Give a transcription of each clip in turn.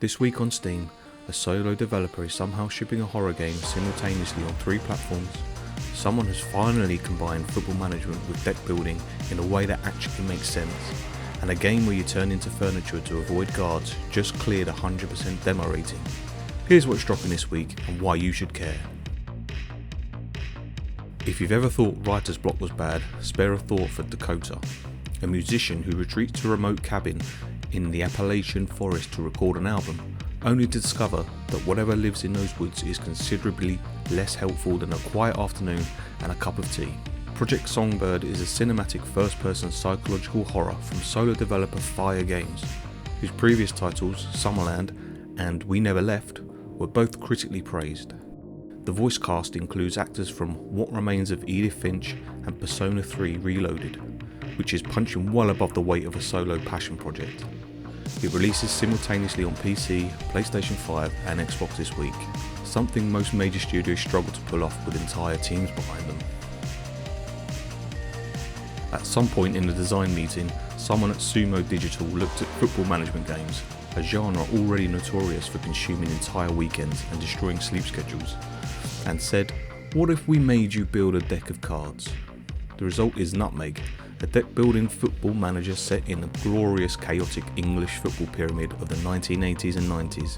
This week on Steam, a solo developer is somehow shipping a horror game simultaneously on 3 platforms. Someone has finally combined football management with deck building in a way that actually makes sense. And a game where you turn into furniture to avoid guards just cleared 100% demo rating. Here's what's dropping this week and why you should care. If you've ever thought writer's block was bad, spare a thought for Dakota, a musician who retreats to a remote cabin in the Appalachian forest to record an album, only to discover that whatever lives in those woods is considerably less helpful than a quiet afternoon and a cup of tea. Project Songbird is a cinematic first-person psychological horror from solo developer Fire Games, whose previous titles, Summerland and We Never Left, were both critically praised. The voice cast includes actors from What Remains of Edith Finch and Persona 3 Reloaded, which is punching well above the weight of a solo passion project. It releases simultaneously on PC, PlayStation 5 and Xbox this week, something most major studios struggle to pull off with entire teams behind them. At some point in the design meeting, someone at Sumo Digital looked at football management games, a genre already notorious for consuming entire weekends and destroying sleep schedules, and said, "What if we made you build a deck of cards?" The result is NUTMEG, a deck-building football manager set in the glorious, chaotic English football pyramid of the 1980s and 90s,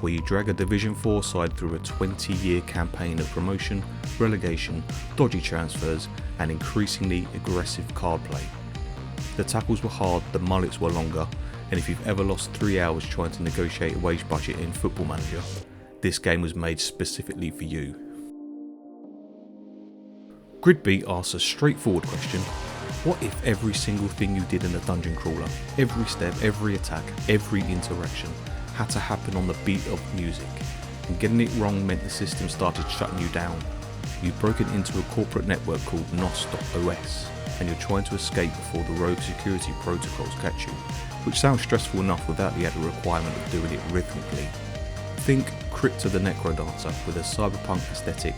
where you drag a Division 4 side through a 20-year campaign of promotion, relegation, dodgy transfers, and increasingly aggressive card play. The tackles were hard, the mullets were longer, and if you've ever lost 3 hours trying to negotiate a wage budget in Football Manager, this game was made specifically for you. GRIDbeat asks a straightforward question. What if every single thing you did in a dungeon crawler, every step, every attack, every interaction, had to happen on the beat of music, and getting it wrong meant the system started shutting you down? You've broken into a corporate network called NOS.OS, and you're trying to escape before the rogue security protocols catch you, which sounds stressful enough without the added requirement of doing it rhythmically. Think Crypto the Necrodancer with a cyberpunk aesthetic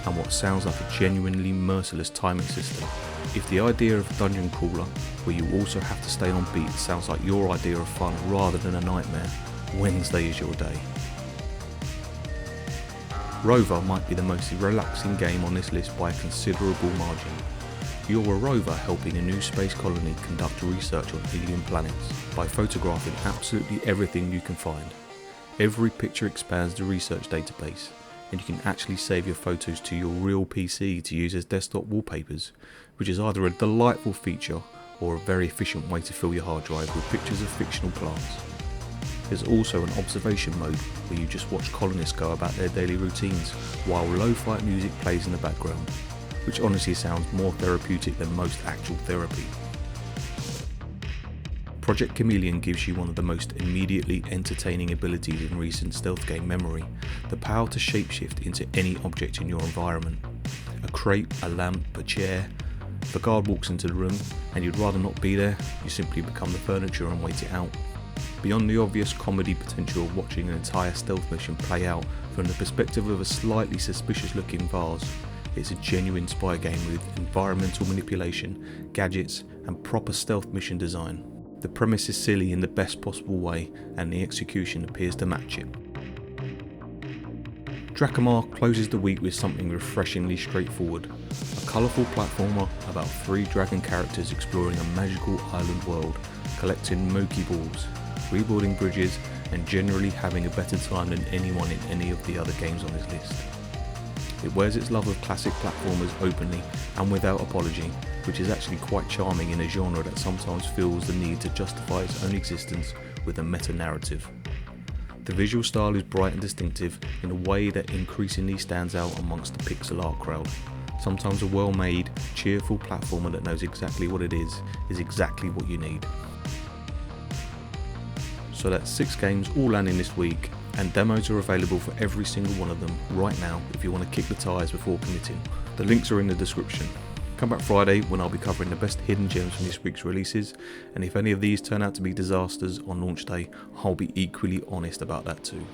and what sounds like a genuinely merciless timing system. If the idea of a dungeon crawler, where you also have to stay on beat, sounds like your idea of fun rather than a nightmare, Wednesday is your day. ROVA might be the most relaxing game on this list by a considerable margin. You're a rover helping a new space colony conduct research on alien planets by photographing absolutely everything you can find. Every picture expands the research database, and you can actually save your photos to your real PC to use as desktop wallpapers, which is either a delightful feature or a very efficient way to fill your hard drive with pictures of fictional plants. There's also an observation mode where you just watch colonists go about their daily routines while lo-fi music plays in the background, which honestly sounds more therapeutic than most actual therapy. Project Chameleon gives you one of the most immediately entertaining abilities in recent stealth game memory, the power to shapeshift into any object in your environment. A crate, a lamp, a chair. If a guard walks into the room and you'd rather not be there, you simply become the furniture and wait it out. Beyond the obvious comedy potential of watching an entire stealth mission play out from the perspective of a slightly suspicious looking vase, it's a genuine spy game with environmental manipulation, gadgets and proper stealth mission design. The premise is silly in the best possible way and the execution appears to match it. Drakamar closes the week with something refreshingly straightforward, a colourful platformer about 3 dragon characters exploring a magical island world, collecting Moki balls, rebuilding bridges and generally having a better time than anyone in any of the other games on this list. It wears its love of classic platformers openly and without apology, which is actually quite charming in a genre that sometimes feels the need to justify its own existence with a meta-narrative. The visual style is bright and distinctive in a way that increasingly stands out amongst the pixel art crowd. Sometimes a well-made, cheerful platformer that knows exactly what it is exactly what you need. So that's 6 games all landing this week, and demos are available for every single one of them right now if you want to kick the tyres before committing. The links are in the description. Come back Friday when I'll be covering the best hidden gems from this week's releases, and if any of these turn out to be disasters on launch day, I'll be equally honest about that too.